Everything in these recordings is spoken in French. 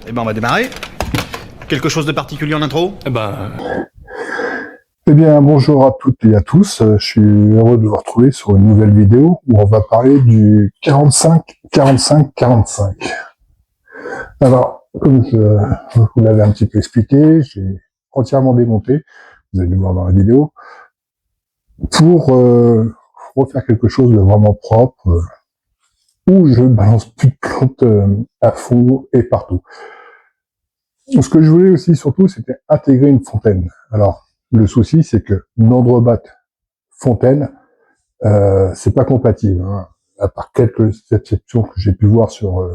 Eh ben on va démarrer. Quelque chose de particulier en intro? Eh bien, bonjour à toutes et à tous. Je suis heureux de vous retrouver sur une nouvelle vidéo où on va parler du 45-45-45. Alors, comme je vous l'avais un petit peu expliqué, j'ai entièrement démonté, vous allez le voir dans la vidéo, pour refaire quelque chose de vraiment propre, où je balance plus de plantes à fond et partout. Ce que je voulais aussi, surtout, c'était intégrer une fontaine. Alors, le souci, c'est que Nandrobat fontaine, c'est pas compatible, hein. À part quelques exceptions que j'ai pu voir sur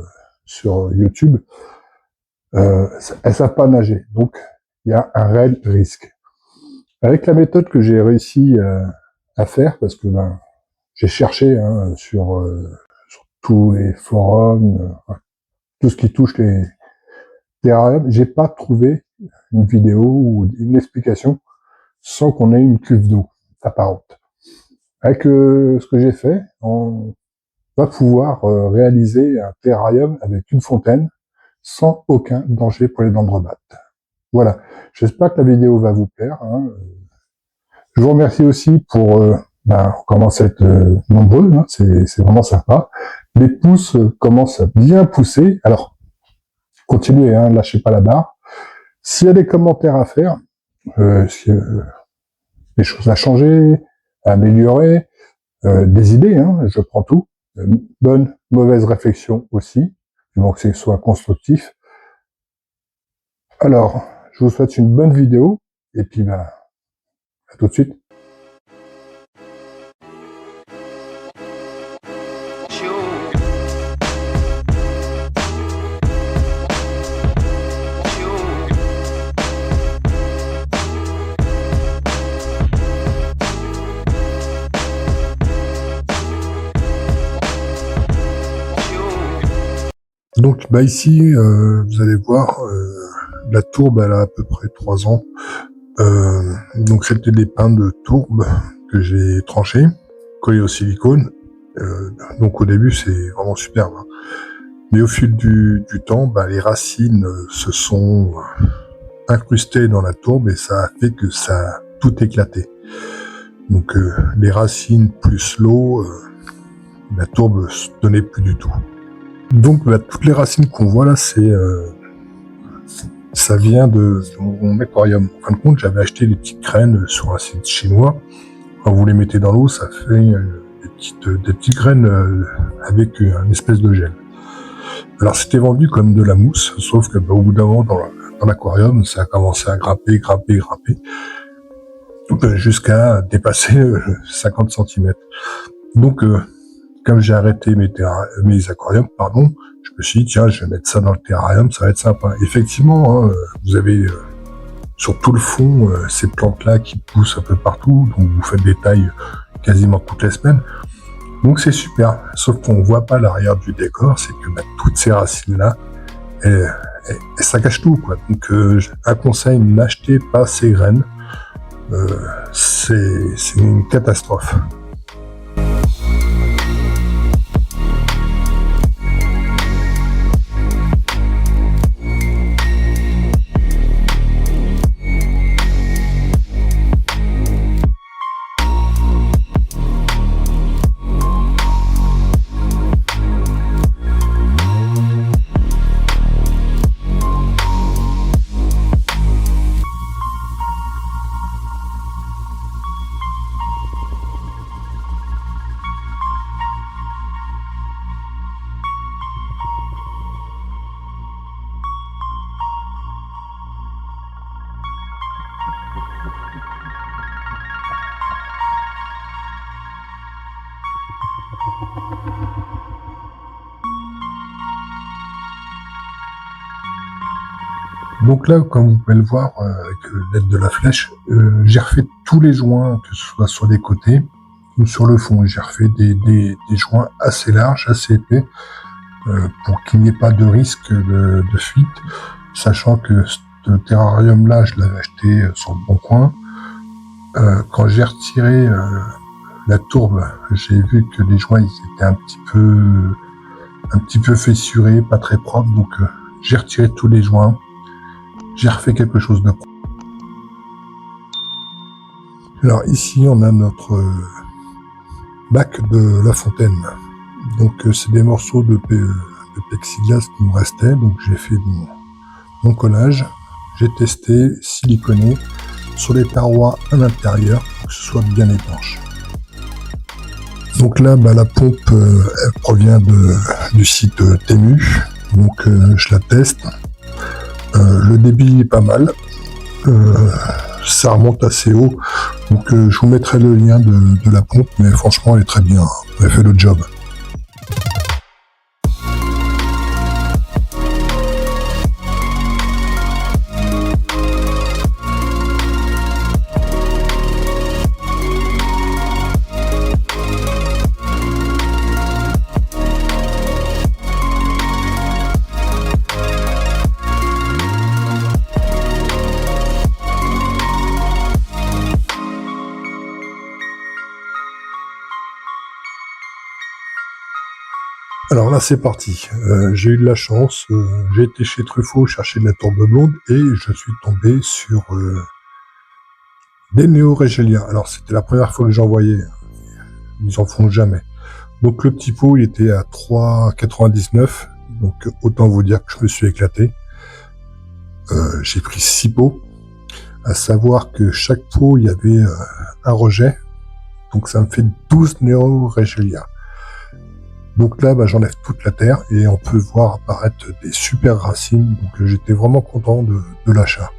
YouTube, elles savent pas nager. Donc, il y a un réel risque. Avec la méthode que j'ai réussi à faire, parce que j'ai cherché sur tous les forums, tout ce qui touche les terrariums, j'ai pas trouvé une vidéo ou une explication sans qu'on ait une cuve d'eau apparente. Avec ce que j'ai fait, on va pouvoir réaliser un terrarium avec une fontaine sans aucun danger pour les dendrobates. Voilà, j'espère que la vidéo va vous plaire. Je vous remercie aussi pour, on commence à être nombreux, c'est vraiment sympa. Les pouces commencent à bien pousser, alors continuez, lâchez pas la barre. S'il y a des commentaires à faire, des choses à changer, à améliorer, des idées, je prends tout. Bonne, mauvaise réflexion aussi, du moment que ce soit constructif. Alors, je vous souhaite une bonne vidéo, et puis à tout de suite. Donc ici, vous allez voir, la tourbe elle a à peu près 3 ans. Donc c'était des pins de tourbe que j'ai tranchés, collés au silicone. Donc au début c'est vraiment superbe. Mais au fil du temps, les racines se sont incrustées dans la tourbe et ça a fait que ça a tout éclaté. Donc les racines plus l'eau, la tourbe se tenait plus du tout. Donc toutes les racines qu'on voit là, ça vient de mon aquarium. En fin de compte, j'avais acheté des petites graines sur un site chinois. Quand vous les mettez dans l'eau, ça fait des petites graines avec une espèce de gel. Alors c'était vendu comme de la mousse, sauf que au bout d'un moment dans l'aquarium, ça a commencé à grimper, jusqu'à dépasser 50 cm. Donc comme j'ai arrêté mes aquariums, je me suis dit, tiens, je vais mettre ça dans le terrarium, ça va être sympa. Effectivement, vous avez sur tout le fond ces plantes-là qui poussent un peu partout, donc vous faites des tailles quasiment toutes les semaines. Donc c'est super, sauf qu'on voit pas l'arrière du décor, c'est que toutes ces racines-là, ça cache tout, quoi. Donc un conseil, n'achetez pas ces graines, c'est une catastrophe. Donc là, comme vous pouvez le voir, avec l'aide de la flèche, j'ai refait tous les joints, que ce soit sur les côtés ou sur le fond. J'ai refait des joints assez larges, assez épais, pour qu'il n'y ait pas de risque de fuite, sachant que ce terrarium-là, je l'avais acheté sur le bon coin. Quand j'ai retiré la tourbe, j'ai vu que les joints ils étaient un petit peu fissurés, pas très propres, donc j'ai retiré tous les joints, j'ai refait quelque chose de propre. Alors ici, on a notre bac de La Fontaine. Donc c'est des morceaux de plexiglas qui nous restaient, donc j'ai fait mon collage, j'ai testé, siliconé sur les parois à l'intérieur pour que ce soit bien étanche. Donc là, la pompe elle provient du site Temu, donc je la teste. Le débit est pas mal, ça remonte assez haut, donc je vous mettrai le lien de la pompe, mais franchement elle est très bien, elle fait le job. Alors là c'est parti, j'ai eu de la chance, j'ai été chez Truffaut chercher de la tourbe blonde et je suis tombé sur des Néo-Régelia. Alors c'était la première fois que j'en voyais, ils en font jamais. Donc le petit pot il était à 3,99, donc autant vous dire que je me suis éclaté. J'ai pris 6 pots, à savoir que chaque pot il y avait un rejet, donc ça me fait 12 Néo-Régelia. Donc là, j'enlève toute la terre et on peut voir apparaître des super racines. Donc j'étais vraiment content de l'achat.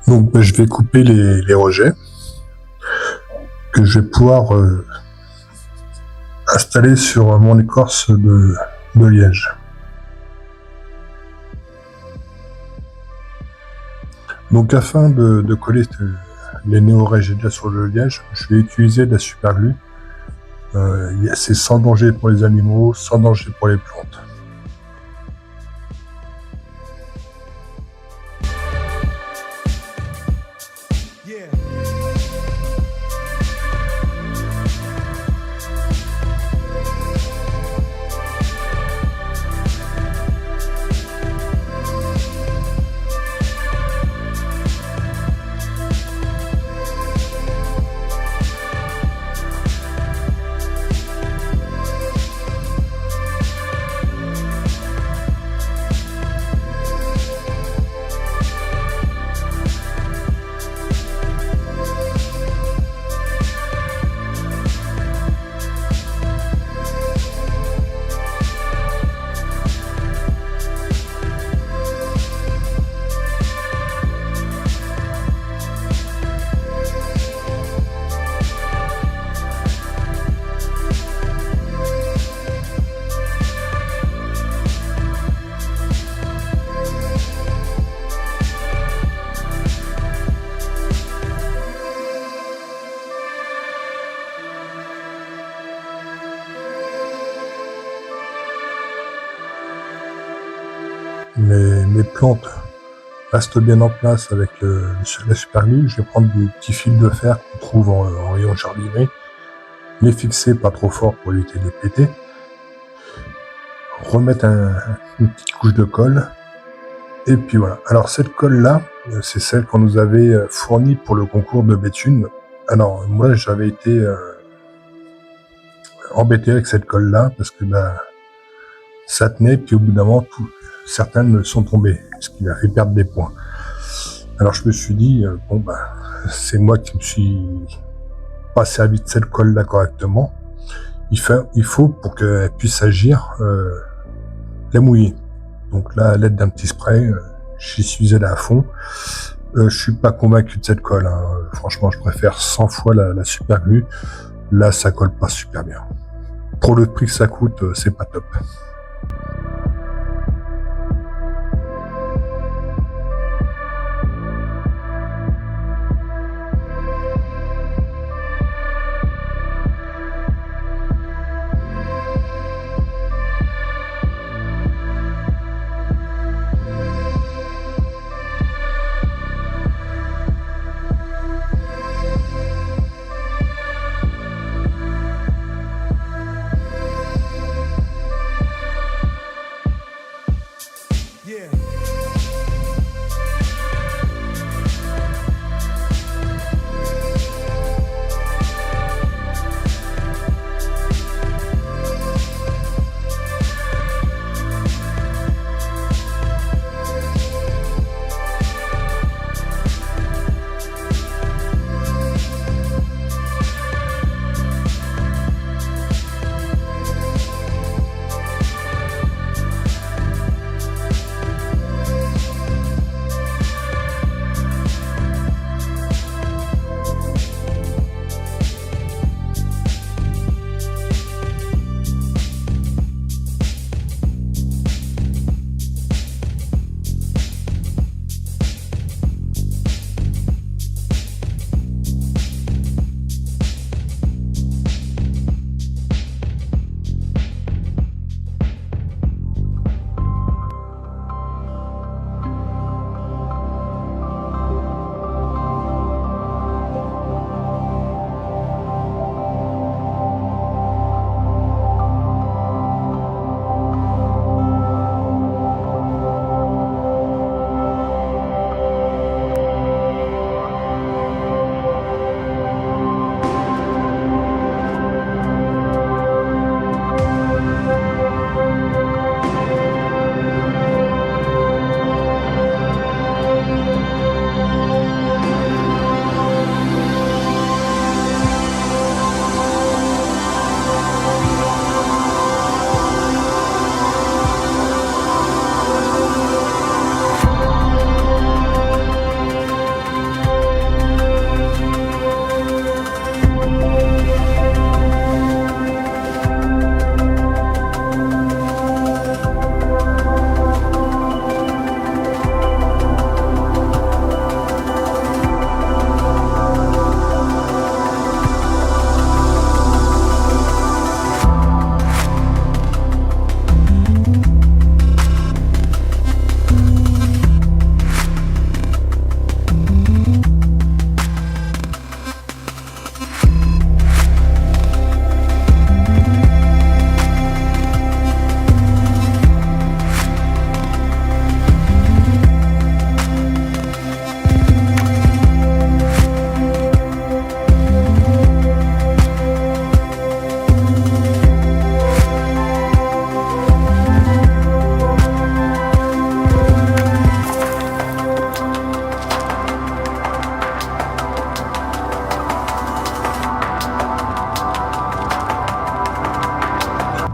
Donc je vais couper les rejets que je vais pouvoir installer sur mon écorce de liège. Donc afin de coller les Néo-Régelia sur le liège, je vais utiliser de la super glue. C'est sans danger pour les animaux, sans danger pour les plantes. Mes plantes restent bien en place avec la super glue. Je vais prendre des petits fils de fer qu'on trouve en rayon jardinerie, les fixer pas trop fort pour éviter de les péter, remettre une petite couche de colle, et puis voilà. Alors cette colle là, c'est celle qu'on nous avait fournie pour le concours de Béthune. Alors moi j'avais été embêté avec cette colle là parce que ça tenait, puis au bout d'un moment certaines sont tombées, ce qui m'a fait perdre des points. Alors je me suis dit, c'est moi qui me suis pas servi de cette colle-là correctement. Il faut pour qu'elle puisse agir, la mouiller. Donc là, à l'aide d'un petit spray, j'y suis allé à fond. Je suis pas convaincu de cette colle. Hein. Franchement, je préfère 100 fois la super glue. Là, ça colle pas super bien. Pour le prix que ça coûte, c'est pas top.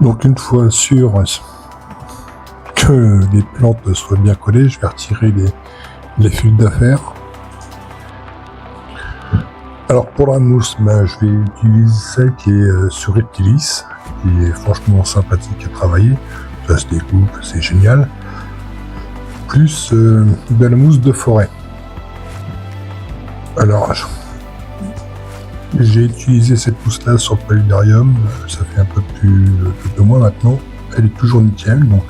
Donc une fois sûr que les plantes soient bien collées, je vais retirer les fils d'affaires. Alors pour la mousse, je vais utiliser celle qui est sur Reptilis, qui est franchement sympathique à travailler. Ça se découpe, c'est génial. Plus de la mousse de forêt. Alors j'ai utilisé cette mousse-là sur le paludarium, ça fait un peu plus de mois maintenant. Elle est toujours nickel, donc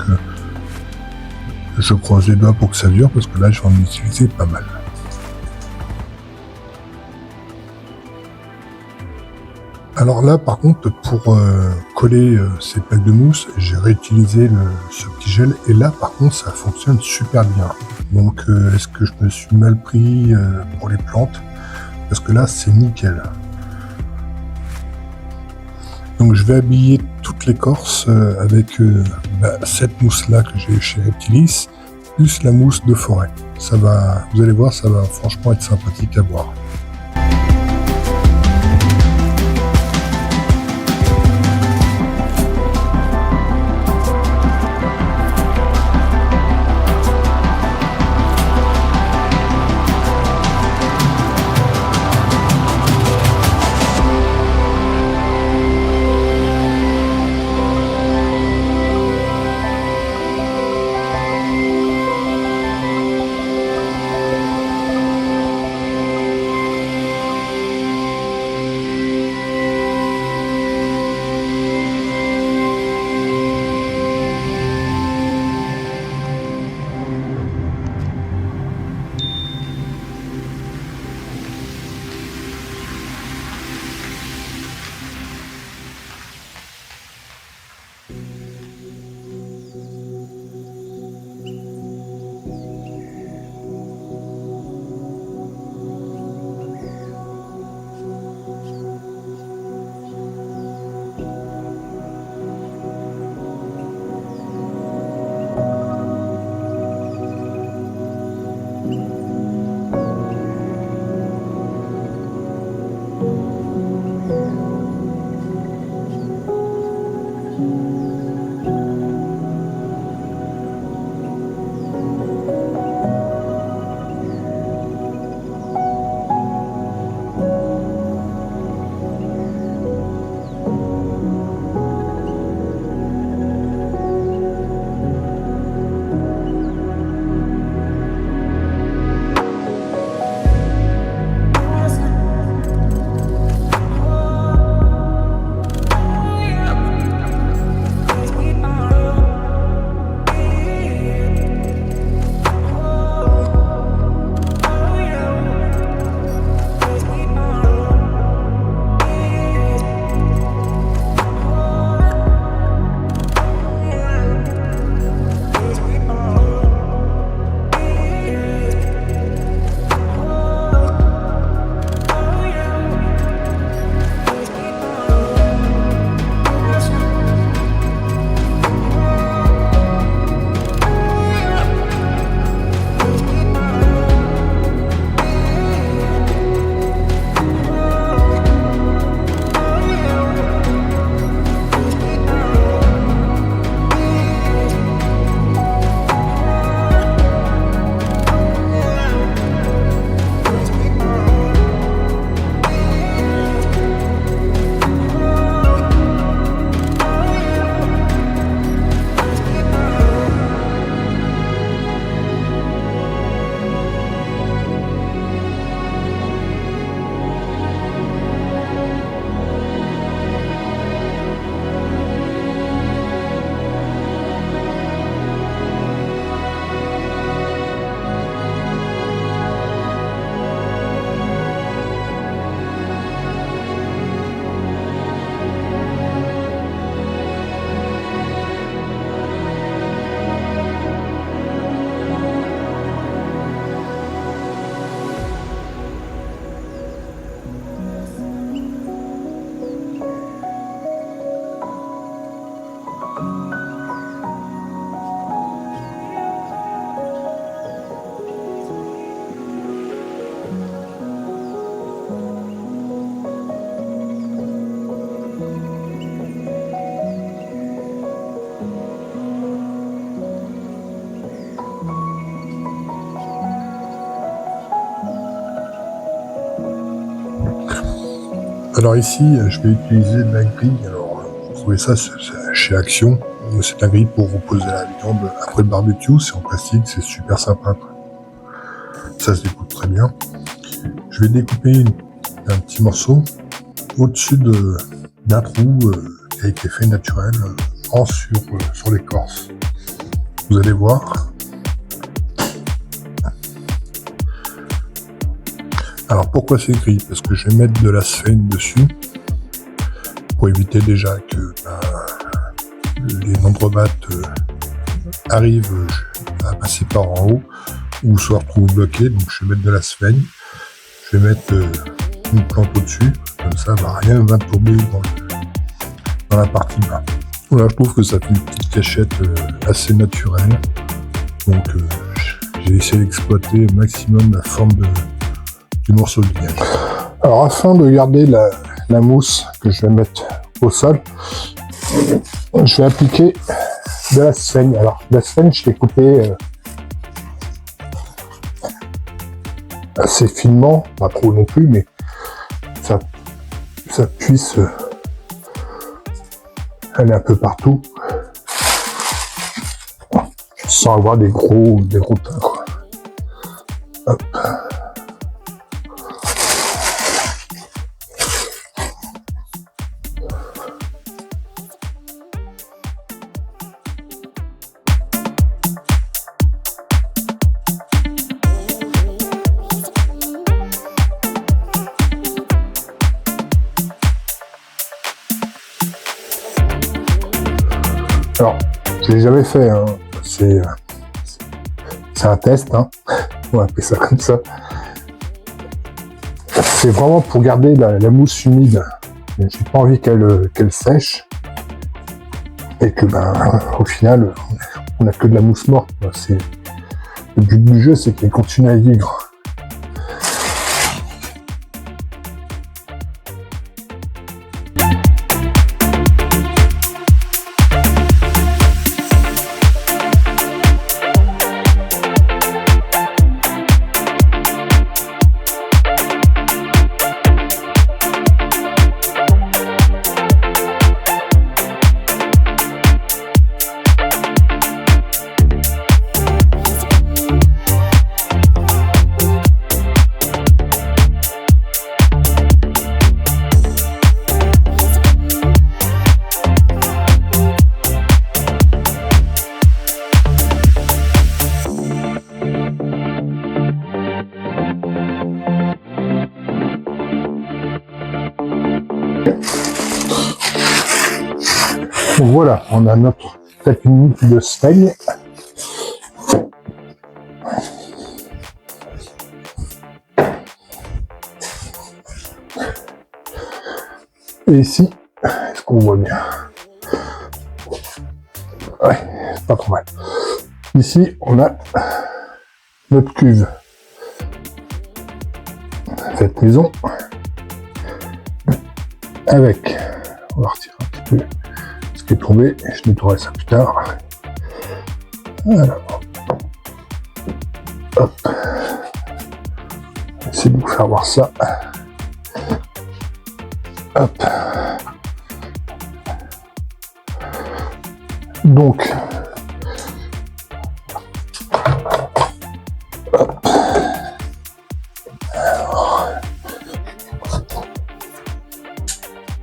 je croise les doigts pour que ça dure, parce que là je vais en utiliser pas mal. Alors là, par contre, pour coller ces pelles de mousse, j'ai réutilisé ce petit gel, et là, par contre, ça fonctionne super bien. Donc, est-ce que je me suis mal pris pour les plantes? Parce que là, c'est nickel. Donc, je vais habiller toute l'écorce avec cette mousse-là que j'ai chez Reptilis, plus la mousse de forêt. Ça va, vous allez voir, ça va franchement être sympathique à voir. Alors ici, je vais utiliser de la grille. Alors, vous trouvez ça chez Action. C'est la grille pour reposer la viande après le barbecue. C'est en plastique, c'est super sympa. Ça se découpe très bien. Je vais découper un petit morceau au-dessus d'un trou qui a été fait naturel sur l'écorce. Vous allez voir. Alors pourquoi c'est gris? Parce que je vais mettre de la sphène dessus pour éviter déjà que les landromates arrivent à passer par en haut ou se retrouvent bloqués. Donc je vais mettre de la sphène. Je vais mettre une plante au-dessus. Comme ça, rien ne va tomber dans la partie bas. Voilà, je trouve que ça fait une petite cachette assez naturelle. Donc j'ai essayé d'exploiter au maximum la forme du morceau de liège. Alors afin de garder la mousse que je vais mettre au sol, je vais appliquer de la sphène. Alors la sphène, je l'ai coupée assez finement, pas trop non plus, mais ça puisse aller un peu partout sans avoir des gros tas, quoi. Hop. Alors, je l'ai jamais fait, hein. C'est un test, hein. On va appeler ça comme ça. C'est vraiment pour garder la mousse humide. J'ai pas envie qu'elle sèche et que au final on n'a que de la mousse morte. Le but du jeu, c'est qu'elle continue à vivre. Donc voilà, on a notre technique de sphène. Et ici, est-ce qu'on voit bien? Ouais, c'est pas trop mal. Ici, on a notre cuve. Cette maison avec, on va retirer un petit peu ce qui est tombé, je nettoierai ça plus tard. Voilà. Hop. Essayez de vous faire voir ça. Hop. Donc, hop.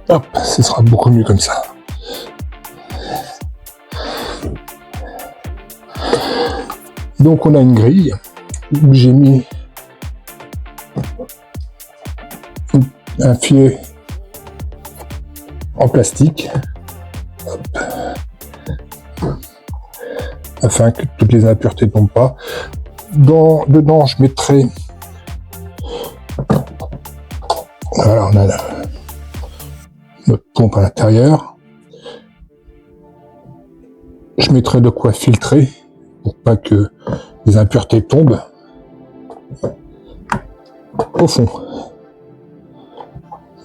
Hop, ce sera beaucoup mieux comme ça. Donc on a une grille où j'ai mis un filet en plastique afin que toutes les impuretés ne tombent pas. Dedans je mettrai, voilà, on a notre pompe à l'intérieur. Je mettrai de quoi filtrer pour pas que les impuretés tombent au fond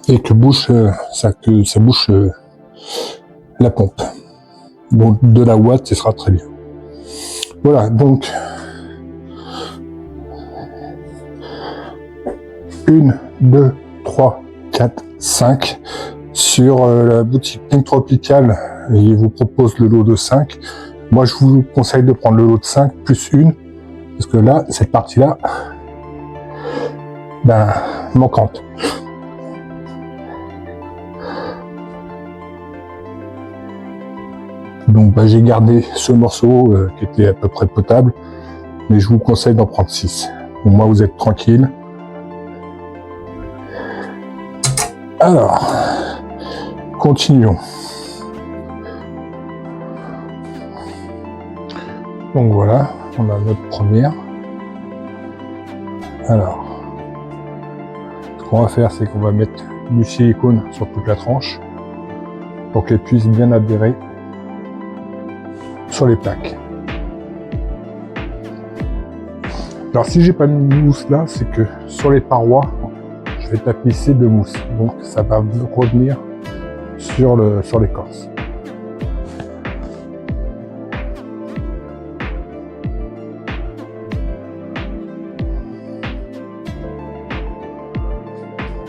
et que ça bouche la pompe. Donc de la ouate, ce sera très bien. Voilà, donc 1, 2, 3, 4, 5. Sur la boutique Pink Tropical, il vous propose le lot de 5. Moi, je vous conseille de prendre le lot de 5 plus une, parce que là, cette partie-là, ben, manquante. Donc, ben, j'ai gardé ce morceau qui était à peu près potable, mais je vous conseille d'en prendre 6. Au moins, vous êtes tranquille. Alors, continuons. Donc voilà, on a notre première. Alors, ce qu'on va faire, c'est qu'on va mettre du silicone sur toute la tranche pour qu'elle puisse bien adhérer sur les plaques. Alors si j'ai pas mis de mousse là, c'est que sur les parois, je vais tapisser de mousse. Donc ça va revenir sur l'écorce.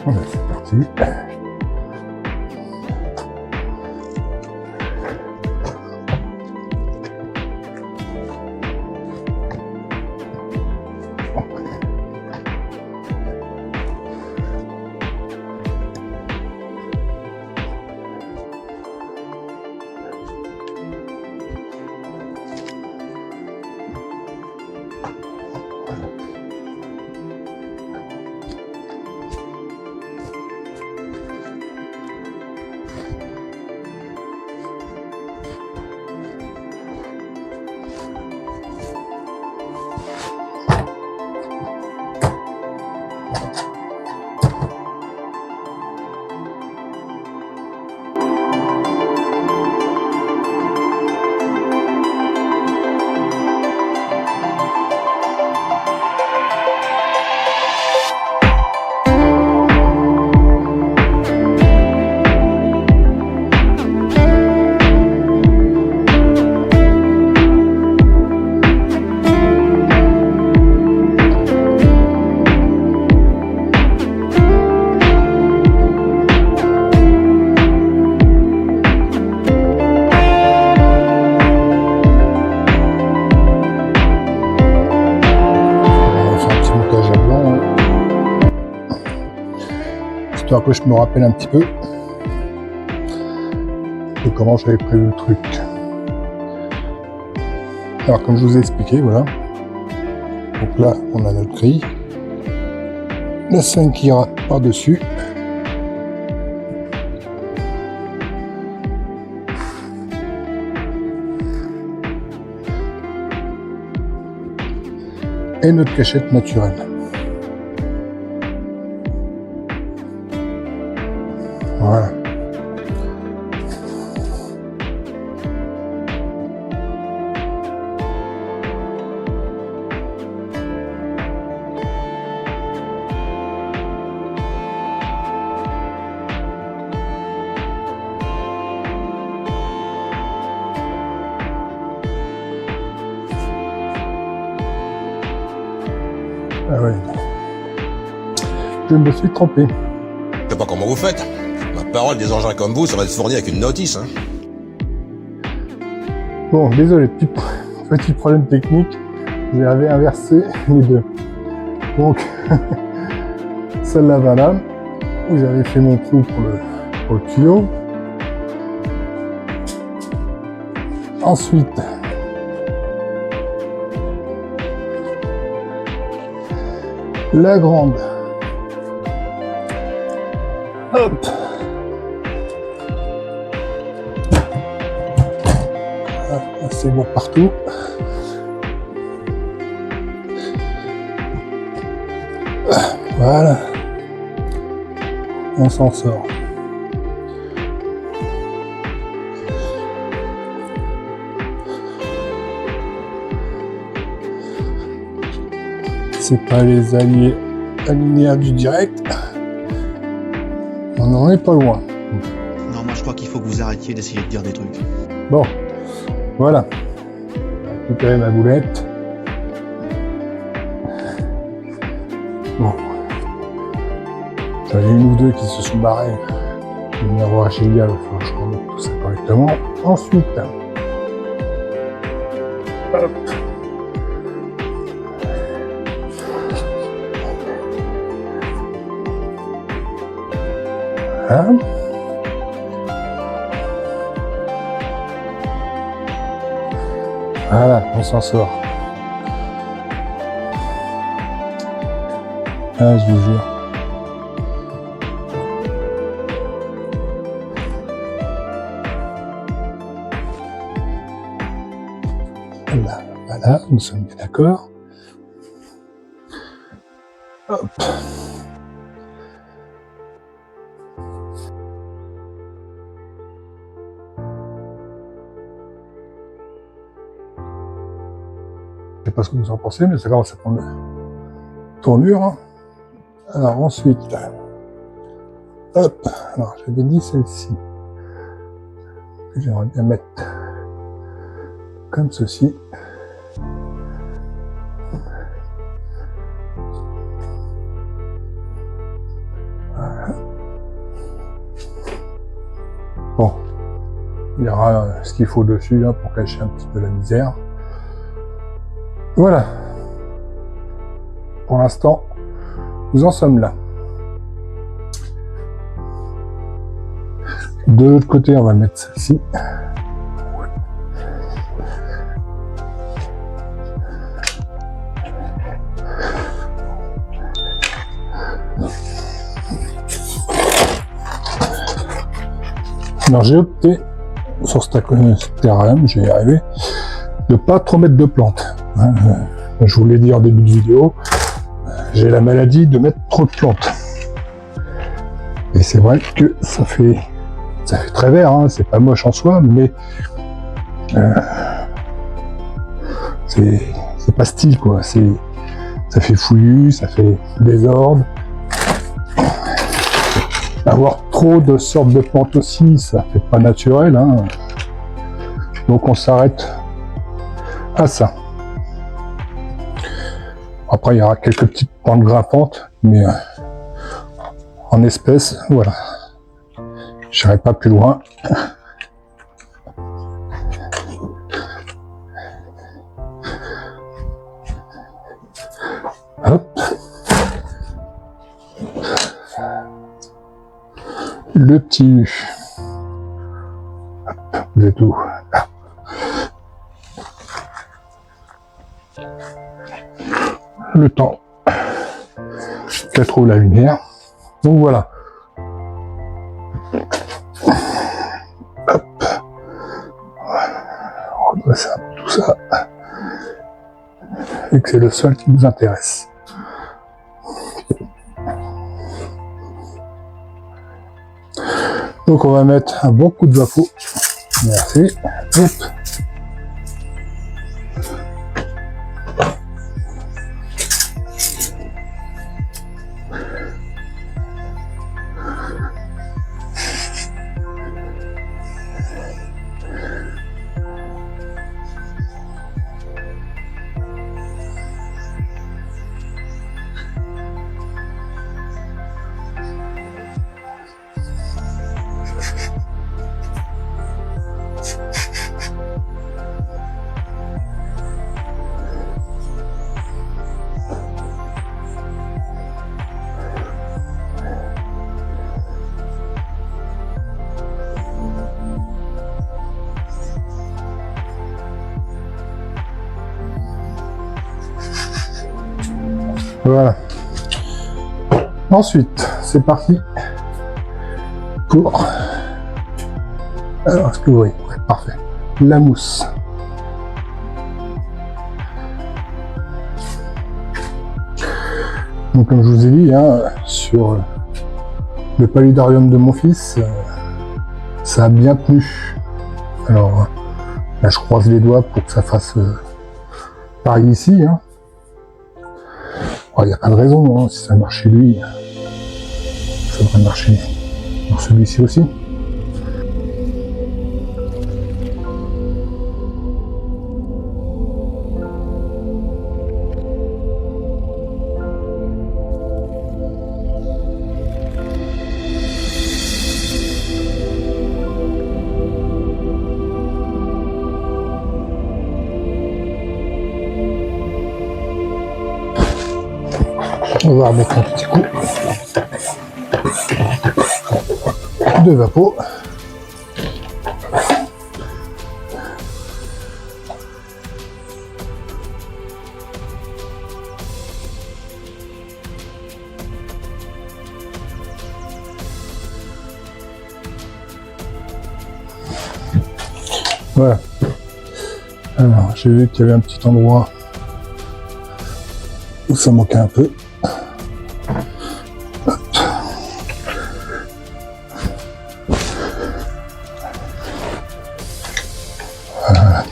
Voilà, c'est parti. Histoire que je me rappelle un petit peu de comment j'avais prévu le truc. Alors comme je vous ai expliqué, voilà. Donc là, on a notre grille. La 5 qui ira par-dessus. Et notre cachette naturelle. Voilà. Ah ouais. Je me suis trompé. Je sais pas comment vous faites. Ma parole, des engins comme vous, ça va se fournir avec une notice, hein. Bon, désolé, petit problème technique. J'avais inversé les deux. Donc, celle-là va là, où j'avais fait mon trou pour le tuyau. Ensuite, la grande. Hop. C'est bon partout. Voilà. On s'en sort. C'est pas les alinéas du direct. On n'en est pas loin. Non, moi je crois qu'il faut que vous arrêtiez d'essayer de dire des trucs. Bon, voilà. J'ai récupéré ma boulette. Bon. J'en ai une ou deux qui se sont barrés. Je vais venir voir Gilia, il va falloir que je remette tout ça correctement. Ensuite, hop. Voilà. Voilà, on s'en sort. Ah, je vous jure. Voilà, voilà, nous sommes bien d'accord. Hop. Je sais pas ce que vous en pensez, mais ça commence à prendre tournure. Alors ensuite, hop, alors j'avais dit celle-ci, que j'aimerais bien mettre comme ceci. Voilà. Bon, il y aura ce qu'il faut dessus hein, pour cacher un petit peu la misère. Voilà. Pour l'instant, nous en sommes là. De l'autre côté, on va mettre celle-ci. Alors j'ai opté sur ce terrain, j'ai arrivé, de pas trop mettre de plantes. Je vous l'ai dit en début de vidéo, j'ai la maladie de mettre trop de plantes. Et c'est vrai que ça fait très vert, hein, c'est pas moche en soi, mais c'est pas style quoi. Ça fait fouillu, ça fait désordre. Avoir trop de sortes de plantes aussi, ça fait pas naturel, hein. Donc on s'arrête à ça. Après il y aura quelques petites plantes grimpantes, mais en espèces, voilà. J'irai pas plus loin. Hop. Le petit U. Vous êtes où? Le temps qu'elle trouve la lumière. Donc voilà. Hop. On redresse un peu tout ça. Et que c'est le sol qui nous intéresse. Donc on va mettre un bon coup de vapeau. Merci. Hop. Voilà. Ensuite, c'est parti pour... Alors, est-ce que vous voyez? Ouais, parfait. La mousse. Donc, comme je vous ai dit, hein, sur le paludarium de mon fils, ça a bien tenu. Alors, là, je croise les doigts pour que ça fasse pareil ici. Hein. Il n'y a pas de raison, hein, si ça marche chez lui, ça devrait marcher dans celui-ci aussi. On va remettre un petit coup de vapeau. Voilà. Alors, j'ai vu qu'il y avait un petit endroit où ça manquait un peu. Voilà.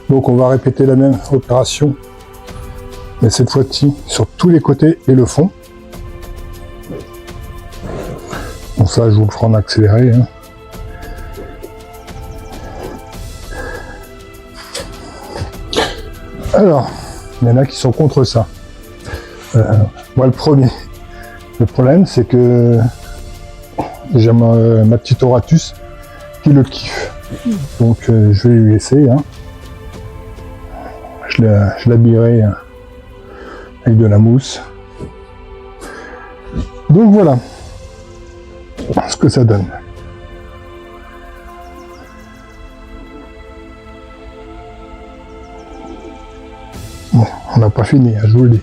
Donc on va répéter la même opération, mais cette fois-ci sur tous les côtés et le fond. Bon, ça je vous le ferai en accéléré, hein. Alors, il y en a qui sont contre ça. Moi le premier. Le problème c'est que j'ai ma petite Oratus qui le kiffe. Donc je vais lui laisser. Hein. Je l'habillerai avec de la mousse. Donc voilà ce que ça donne. Bon, on n'a pas fini, hein, je vous le dis.